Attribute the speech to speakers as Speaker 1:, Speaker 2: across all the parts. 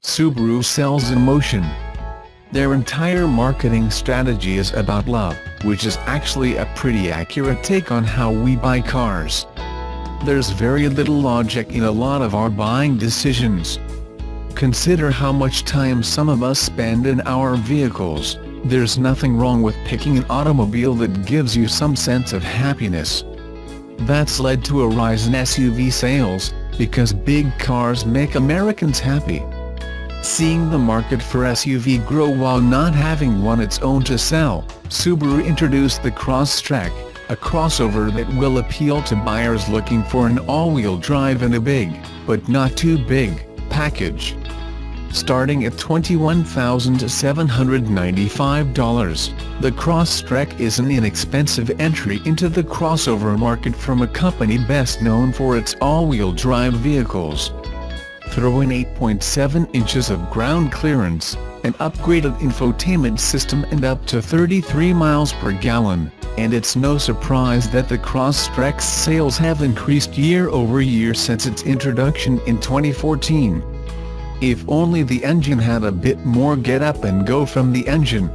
Speaker 1: Subaru sells emotion. Their entire marketing strategy is about love, which is actually a pretty accurate take on how we buy cars. There's very little logic in a lot of our buying decisions. Consider how much time some of us spend in our vehicles. There's nothing wrong with picking an automobile that gives you some sense of happiness. That's led to a rise in SUV sales, because big cars make Americans happy. Seeing the market for SUV grow while not having one its own to sell, Subaru introduced the Crosstrek, a crossover that will appeal to buyers looking for an all-wheel drive in a big, but not too big, package. Starting at $21,795, the Crosstrek is an inexpensive entry into the crossover market from a company best known for its all-wheel drive vehicles. Throw in 8.7 inches of ground clearance, an upgraded infotainment system and up to 33 miles per gallon, and it's no surprise that the Crosstrek's sales have increased year over year since its introduction in 2014. If only the engine had a bit more get up and go from the engine.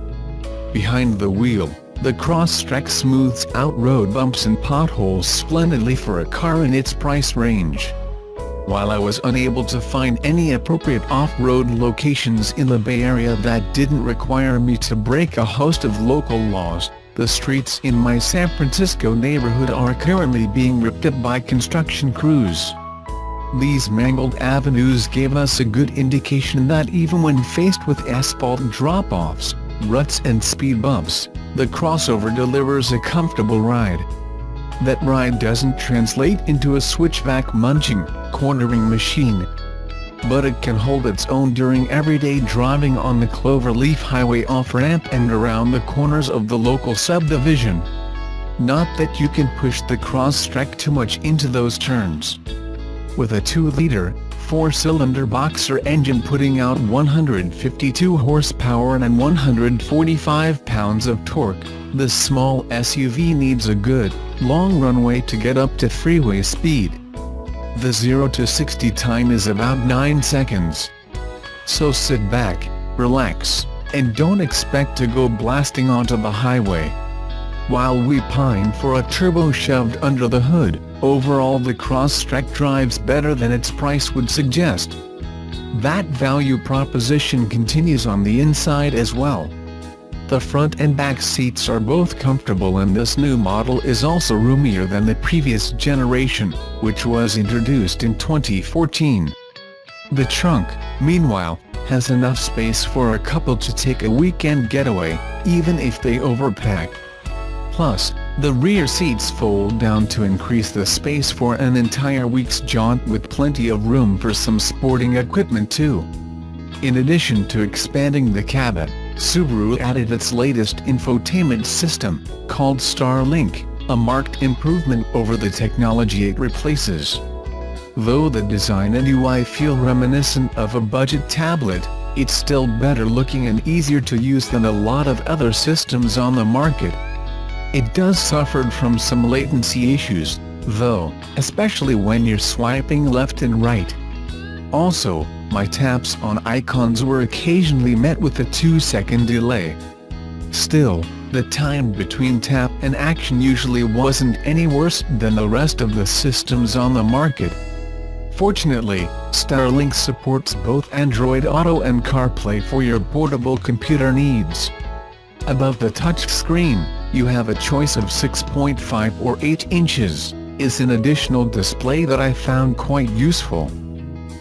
Speaker 1: Behind the wheel, the Crosstrek smooths out road bumps and potholes splendidly for a car in its price range. While I was unable to find any appropriate off-road locations in the Bay Area that didn't require me to break a host of local laws, the streets in my San Francisco neighborhood are currently being ripped up by construction crews. These mangled avenues gave us a good indication that even when faced with asphalt drop-offs, ruts and speed bumps, the crossover delivers a comfortable ride. That ride doesn't translate into a switchback munching, cornering machine. But it can hold its own during everyday driving on the Cloverleaf Highway off-ramp and around the corners of the local subdivision. Not that you can push the Crosstrek too much into those turns. With a 2-liter, 4-cylinder boxer engine putting out 152 horsepower and 145 pounds of torque, this small SUV needs a good, long runway to get up to freeway speed. The 0 to 60 time is about 9 seconds. So sit back, relax, and don't expect to go blasting onto the highway. While we pine for a turbo shoved under the hood, overall the Crosstrek drives better than its price would suggest. That value proposition continues on the inside as well. The front and back seats are both comfortable and this new model is also roomier than the previous generation, which was introduced in 2014. The trunk, meanwhile, has enough space for a couple to take a weekend getaway, even if they overpack. Plus, the rear seats fold down to increase the space for an entire week's jaunt with plenty of room for some sporting equipment too. In addition to expanding the cabin, Subaru added its latest infotainment system, called Starlink, a marked improvement over the technology it replaces. Though the design and UI feel reminiscent of a budget tablet, it's still better looking and easier to use than a lot of other systems on the market. It does suffer from some latency issues, though, especially when you're swiping left and right. Also, my taps on icons were occasionally met with a 2-second delay. Still, the time between tap and action usually wasn't any worse than the rest of the systems on the market. Fortunately, Starlink supports both Android Auto and CarPlay for your portable computer needs. Above the touchscreen, you have a choice of 6.5 or 8 inches, is an additional display that I found quite useful.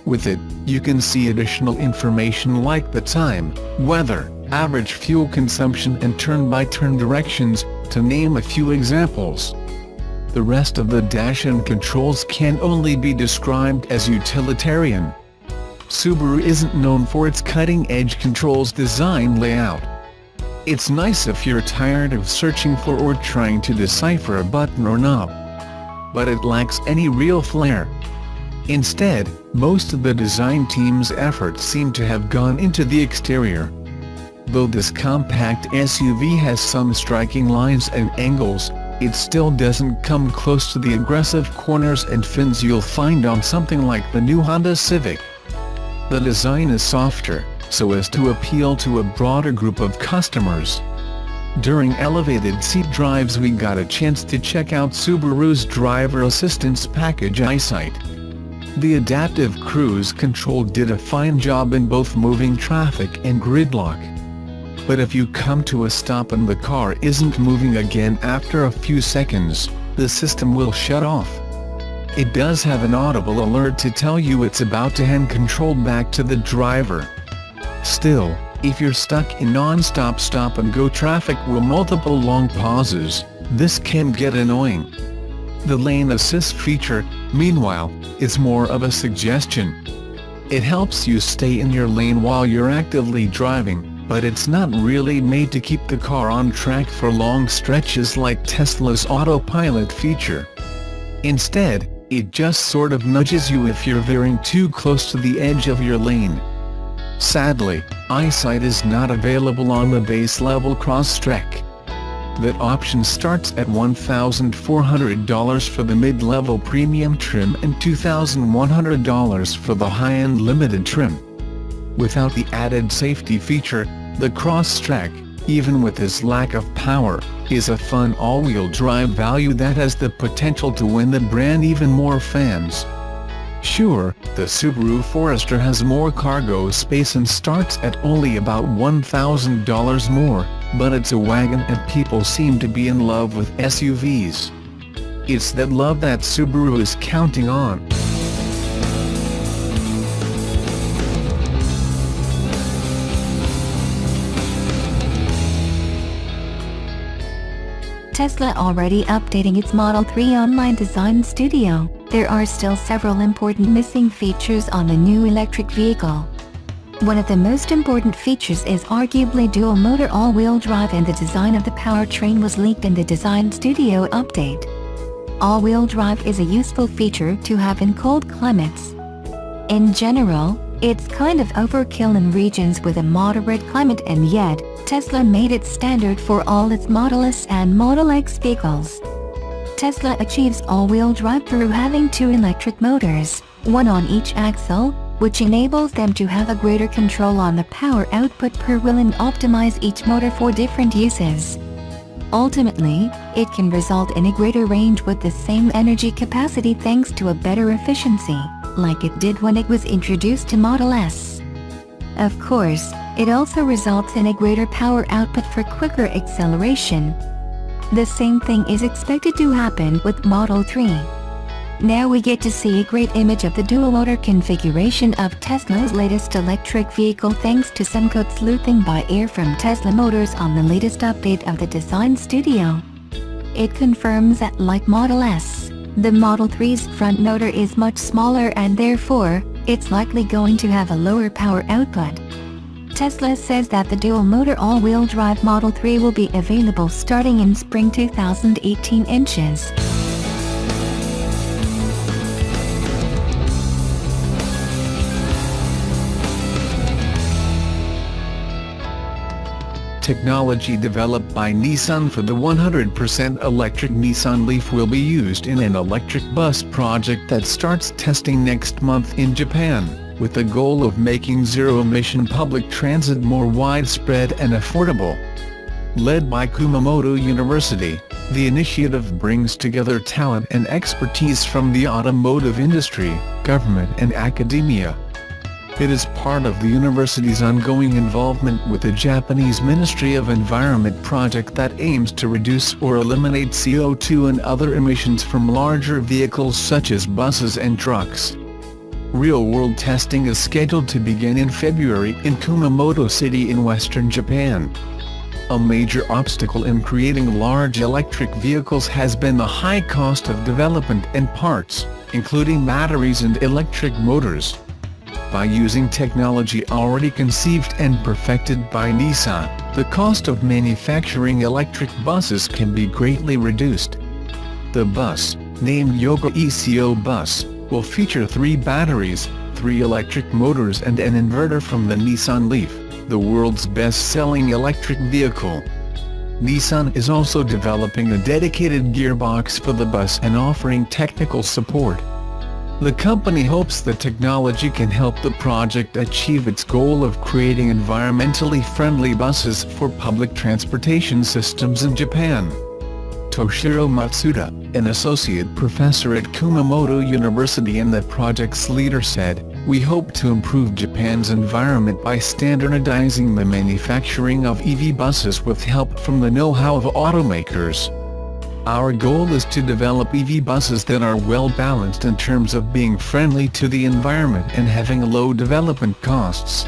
Speaker 1: With it, you can see additional information like the time, weather, average fuel consumption and turn-by-turn directions, to name a few examples. The rest of the dash and controls can only be described as utilitarian. Subaru isn't known for its cutting-edge controls design layout. It's nice if you're tired of searching for or trying to decipher a button or knob. But it lacks any real flair. Instead, most of the design team's efforts seem to have gone into the exterior. Though this compact SUV has some striking lines and angles, it still doesn't come close to the aggressive corners and fins you'll find on something like the new Honda Civic. The design is softer, so as to appeal to a broader group of customers. During elevated seat drives we got a chance to check out Subaru's driver assistance package EyeSight. The adaptive cruise control did a fine job in both moving traffic and gridlock. But if you come to a stop and the car isn't moving again after a few seconds, the system will shut off. It does have an audible alert to tell you it's about to hand control back to the driver. Still, if you're stuck in non-stop stop-and-go traffic with multiple long pauses, this can get annoying. The lane assist feature, meanwhile, is more of a suggestion. It helps you stay in your lane while you're actively driving, but it's not really made to keep the car on track for long stretches like Tesla's autopilot feature. Instead, it just sort of nudges you if you're veering too close to the edge of your lane. Sadly, EyeSight is not available on the base-level Crosstrek. That option starts at $1,400 for the mid-level premium trim and $2,100 for the high-end limited trim. Without the added safety feature, the Crosstrek, even with its lack of power, is a fun all-wheel drive value that has the potential to win the brand even more fans. Sure, the Subaru Forester has more cargo space and starts at only about $1,000 more, but it's a wagon and people seem to be in love with SUVs. It's that love that Subaru is counting on.
Speaker 2: Tesla already updating its Model 3 online design studio. There are still several important missing features on the new electric vehicle. One of the most important features is arguably dual-motor all-wheel drive, and the design of the powertrain was leaked in the design studio update. All-wheel drive is a useful feature to have in cold climates. In general, it's kind of overkill in regions with a moderate climate, and yet, Tesla made it standard for all its Model S and Model X vehicles. Tesla achieves all-wheel drive through having two electric motors, one on each axle, which enables them to have a greater control on the power output per wheel and optimize each motor for different uses. Ultimately, it can result in a greater range with the same energy capacity thanks to a better efficiency, like it did when it was introduced to Model S. Of course, it also results in a greater power output for quicker acceleration. The same thing is expected to happen with Model 3. Now we get to see a great image of the dual-motor configuration of Tesla's latest electric vehicle thanks to some code sleuthing by Air from Tesla Motors on the latest update of the design studio. It confirms that, like Model S, the Model 3's front motor is much smaller and therefore, it's likely going to have a lower power output. Tesla says that the dual-motor all-wheel drive Model 3 will be available starting in spring 2018 inches.
Speaker 1: Technology developed by Nissan for the 100% electric Nissan Leaf will be used in an electric bus project that starts testing next month in Japan, with the goal of making zero-emission public transit more widespread and affordable. Led by Kumamoto University, the initiative brings together talent and expertise from the automotive industry, government and academia. It is part of the university's ongoing involvement with the Japanese Ministry of Environment project that aims to reduce or eliminate CO2 and other emissions from larger vehicles such as buses and trucks. Real-world testing is scheduled to begin in February in Kumamoto City in western Japan. A major obstacle in creating large electric vehicles has been the high cost of development and parts, including batteries and electric motors. By using technology already conceived and perfected by Nissan, the cost of manufacturing electric buses can be greatly reduced. The bus, named Yoga ECO Bus, will feature 3 batteries, 3 electric motors and an inverter from the Nissan Leaf, the world's best-selling electric vehicle. Nissan is also developing a dedicated gearbox for the bus and offering technical support. The company hopes the technology can help the project achieve its goal of creating environmentally friendly buses for public transportation systems in Japan. Toshiro Matsuda, an associate professor at Kumamoto University and the project's leader said, "We hope to improve Japan's environment by standardizing the manufacturing of EV buses with help from the know-how of automakers. Our goal is to develop EV buses that are well balanced in terms of being friendly to the environment and having low development costs."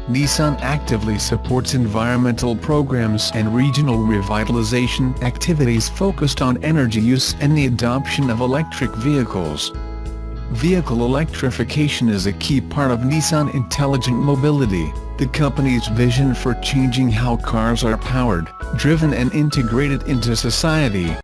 Speaker 1: Nissan actively supports environmental programs and regional revitalization activities focused on energy use and the adoption of electric vehicles. Vehicle electrification is a key part of Nissan Intelligent Mobility, the company's vision for changing how cars are powered, driven and integrated into society.